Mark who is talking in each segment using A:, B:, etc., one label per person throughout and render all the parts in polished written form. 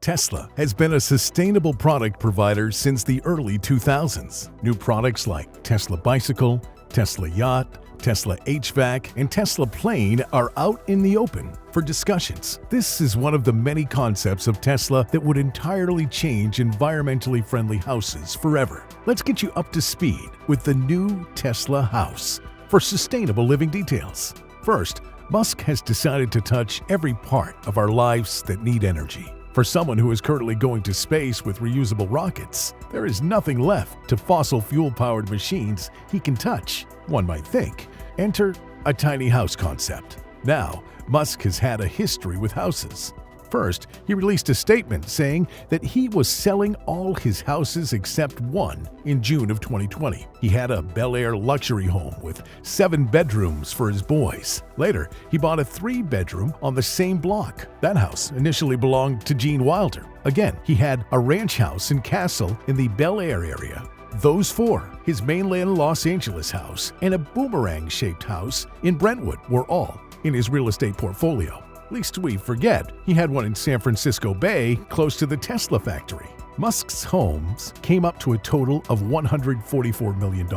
A: Tesla has been a sustainable product provider since the early 2000s. New products like Tesla Bicycle, Tesla Yacht, Tesla HVAC, and Tesla Plane are out in the open for discussions. This is one of the many concepts of Tesla that would entirely change environmentally friendly houses forever. Let's get you up to speed with the new Tesla house. For sustainable living details. First, Musk has decided to touch every part of our lives that need energy. For someone who is currently going to space with reusable rockets, there is nothing left to fossil fuel-powered machines he can touch, one might think. Enter a tiny house concept. Now, Musk has had a history with houses. First, he released a statement saying that he was selling all his houses except one in June of 2020. He had a Bel Air luxury home with 7 bedrooms for his boys. Later, he bought a 3-bedroom on the same block. That house initially belonged to Gene Wilder. Again, he had a ranch house and castle in the Bel Air area. Those 4, his mainland Los Angeles house and a boomerang-shaped house in Brentwood, were all in his real estate portfolio. Lest we forget, he had one in San Francisco Bay, close to the Tesla factory. Musk's homes came up to a total of $144 million.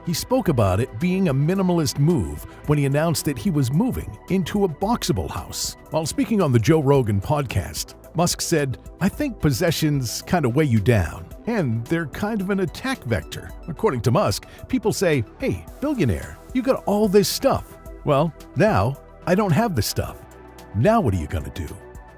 A: He spoke about it being a minimalist move when he announced that he was moving into a Boxabl house. While speaking on the Joe Rogan podcast, Musk said, "I think possessions kind of weigh you down, and they're kind of an attack vector." According to Musk, people say, "Hey, billionaire, you got all this stuff." Well, now I don't have the stuff. Now what are you gonna do?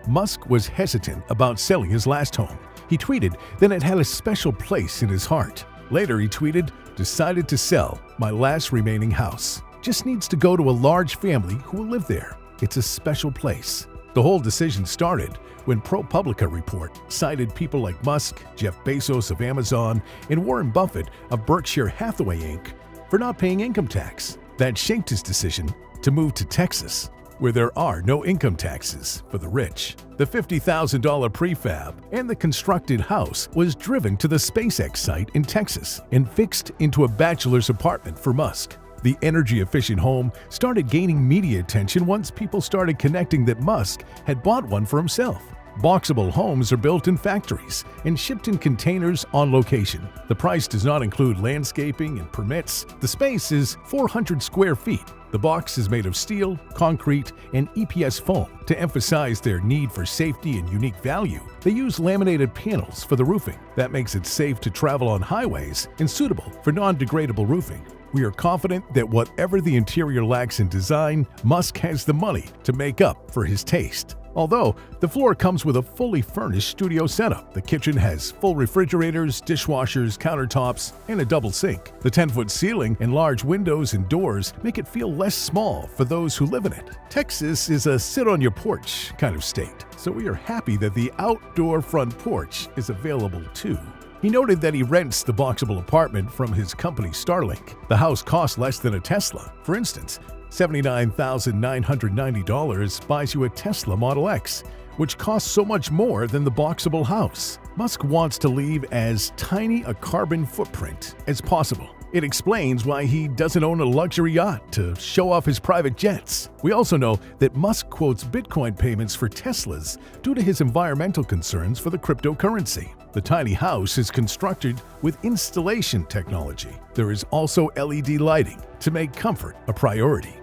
A: Musk was hesitant about selling his last home. He tweeted that it had a special place in his heart. Later he tweeted, "Decided to sell my last remaining house. Just needs to go to a large family who will live there. It's a special place." The whole decision started when ProPublica report cited people like Musk, Jeff Bezos of Amazon, and Warren Buffett of Berkshire Hathaway Inc. for not paying income tax. That shaped his decision to move to Texas, where there are no income taxes for the rich. The $50,000 prefab and the constructed house was driven to the SpaceX site in Texas and fixed into a bachelor's apartment for Musk. The energy-efficient home started gaining media attention once people started connecting that Musk had bought one for himself. Boxabl homes are built in factories and shipped in containers on location. The price does not include landscaping and permits. The space is 400 square feet. The box is made of steel, concrete, and EPS foam. To emphasize their need for safety and unique value, they use laminated panels for the roofing. That makes it safe to travel on highways and suitable for non-degradable roofing. We are confident that whatever the interior lacks in design, Musk has the money to make up for his taste. Although, the floor comes with a fully furnished studio setup. The kitchen has full refrigerators, dishwashers, countertops, and a double sink. The 10-foot ceiling and large windows and doors make it feel less small for those who live in it. Texas is a sit-on-your-porch kind of state, so we are happy that the outdoor front porch is available too. He noted that he rents the Boxabl apartment from his company Starlink. The house costs less than a Tesla. For instance, $79,990 buys you a Tesla Model X, which costs so much more than the Boxabl house. Musk wants to leave as tiny a carbon footprint as possible. It explains why he doesn't own a luxury yacht to show off his private jets. We also know that Musk quotes Bitcoin payments for Teslas due to his environmental concerns for the cryptocurrency. The tiny house is constructed with installation technology. There is also LED lighting to make comfort a priority.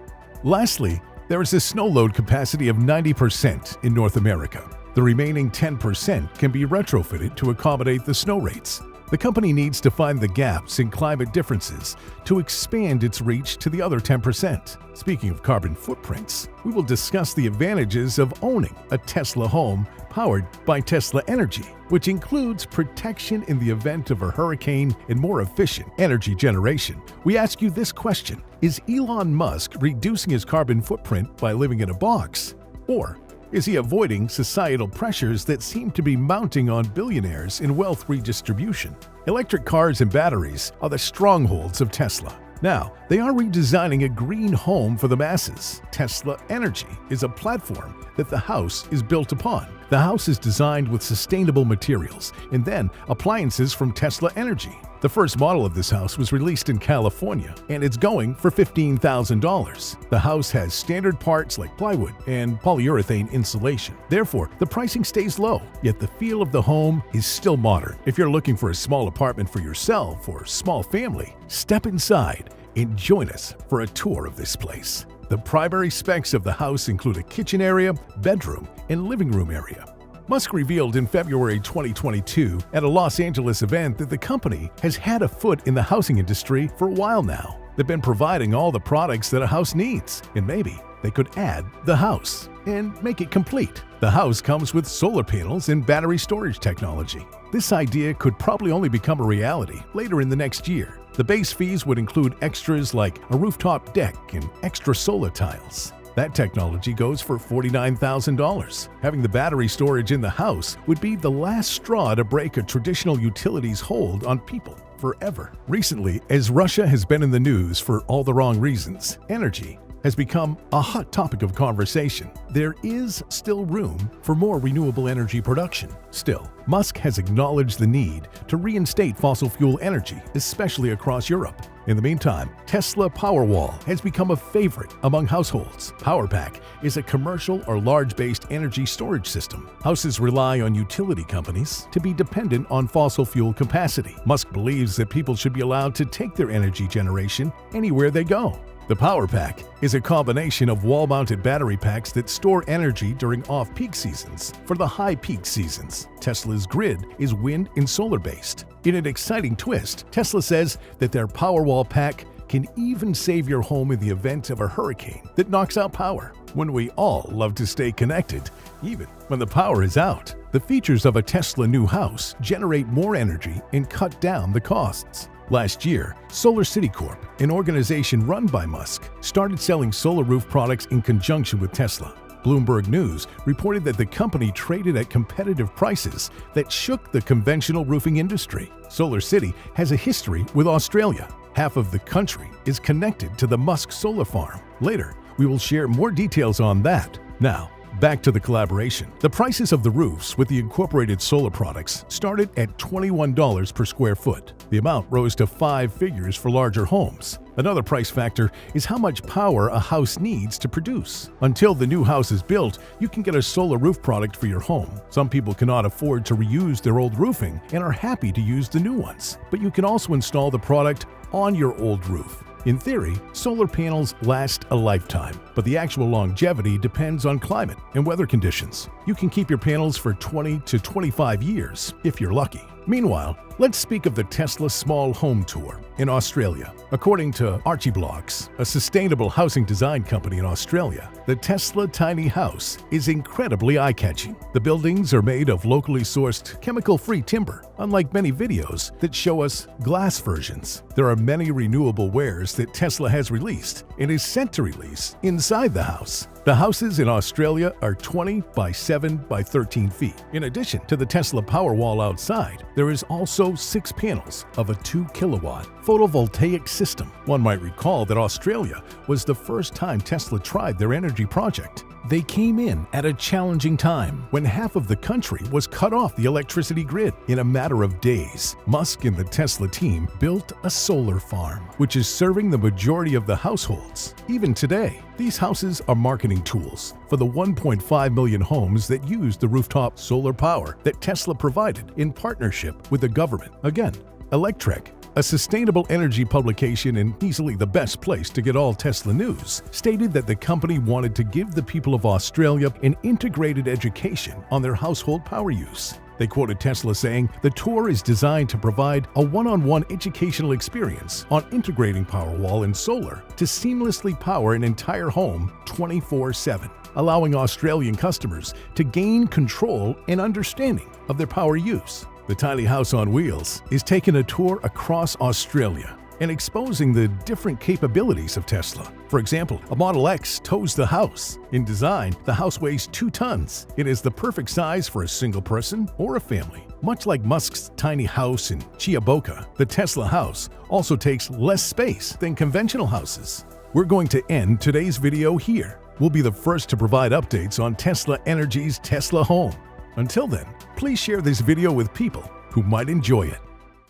A: Lastly, there is a snow load capacity of 90% in North America. The remaining 10% can be retrofitted to accommodate the snow rates. The company needs to find the gaps in climate differences to expand its reach to the other 10%. Speaking of carbon footprints, we will discuss the advantages of owning a Tesla home powered by Tesla Energy, which includes protection in the event of a hurricane and more efficient energy generation. We ask you this question: is Elon Musk reducing his carbon footprint by living in a box? Or is he avoiding societal pressures that seem to be mounting on billionaires in wealth redistribution? Electric cars and batteries are the strongholds of Tesla. Now, they are redesigning a green home for the masses. Tesla Energy is a platform that the house is built upon. The house is designed with sustainable materials and then appliances from Tesla Energy. The first model of this house was released in California, and it's going for $15,000. The house has standard parts like plywood and polyurethane insulation. Therefore, the pricing stays low, yet the feel of the home is still modern. If you're looking for a small apartment for yourself or small family, step inside and join us for a tour of this place. The primary specs of the house include a kitchen area, bedroom, and living room area. Musk revealed in February 2022 at a Los Angeles event that the company has had a foot in the housing industry for a while now. They've been providing all the products that a house needs, and maybe they could add the house and make it complete. The house comes with solar panels and battery storage technology. This idea could probably only become a reality later in the next year. The base fees would include extras like a rooftop deck and extra solar tiles. That technology goes for $49,000. Having the battery storage in the house would be the last straw to break a traditional utilities hold on people forever. Recently, as Russia has been in the news for all the wrong reasons, energy has become a hot topic of conversation. There is still room for more renewable energy production. Still, Musk has acknowledged the need to reinstate fossil fuel energy, especially across Europe. In the meantime, Tesla Powerwall has become a favorite among households. PowerPack is a commercial or large-based energy storage system. Houses rely on utility companies to be dependent on fossil fuel capacity. Musk believes that people should be allowed to take their energy generation anywhere they go. The PowerPack is a combination of wall-mounted battery packs that store energy during off-peak seasons. For the high-peak seasons, Tesla's grid is wind and solar-based. In an exciting twist, Tesla says that their Powerwall pack can even save your home in the event of a hurricane that knocks out power. When we all love to stay connected, even when the power is out, the features of a Tesla new house generate more energy and cut down the costs. Last year, Solar City Corp, an organization run by Musk, started selling solar roof products in conjunction with Tesla. Bloomberg News reported that the company traded at competitive prices that shook the conventional roofing industry. Solar City has a history with Australia. Half of the country is connected to the Musk solar farm. Later, we will share more details on that. Now, back to the collaboration. The prices of the roofs with the incorporated solar products started at $21 per square foot. The amount rose to 5 figures for larger homes. Another price factor is how much power a house needs to produce. Until the new house is built, you can get a solar roof product for your home. Some people cannot afford to reuse their old roofing and are happy to use the new ones. But you can also install the product on your old roof. In theory, solar panels last a lifetime, but the actual longevity depends on climate and weather conditions. You can keep your panels for 20 to 25 years if you're lucky. Meanwhile, let's speak of the Tesla Small Home Tour in Australia. According to Archiblogs, a sustainable housing design company in Australia, the Tesla tiny house is incredibly eye-catching. The buildings are made of locally sourced, chemical-free timber, unlike many videos that show us glass versions. There are many renewable wares that Tesla has released and is set to release inside the house. The houses in Australia are 20 by 7 by 13 feet. In addition to the Tesla Powerwall outside, there is also 6 panels of a 2-kilowatt photovoltaic system. One might recall that Australia was the first time Tesla tried their energy project. They came in at a challenging time when half of the country was cut off the electricity grid. In a matter of days, Musk and the Tesla team built a solar farm, which is serving the majority of the households. Even today, these houses are marketing tools for the 1.5 million homes that use the rooftop solar power that Tesla provided in partnership with the government. Again, Electrek, a sustainable energy publication and easily the best place to get all Tesla news, stated that the company wanted to give the people of Australia an integrated education on their household power use. They quoted Tesla saying, "The tour is designed to provide a one-on-one educational experience on integrating Powerwall and solar to seamlessly power an entire home 24/7, allowing Australian customers to gain control and understanding of their power use." The tiny house on wheels is taking a tour across Australia and exposing the different capabilities of Tesla. For example, a Model X tows the house. In design, the house weighs 2 tons. It is the perfect size for a single person or a family. Much like Musk's tiny house in Boca, the Tesla house also takes less space than conventional houses. We're going to end today's video here. We'll be the first to provide updates on Tesla Energy's Tesla Home. Until then, please share this video with people who might enjoy it.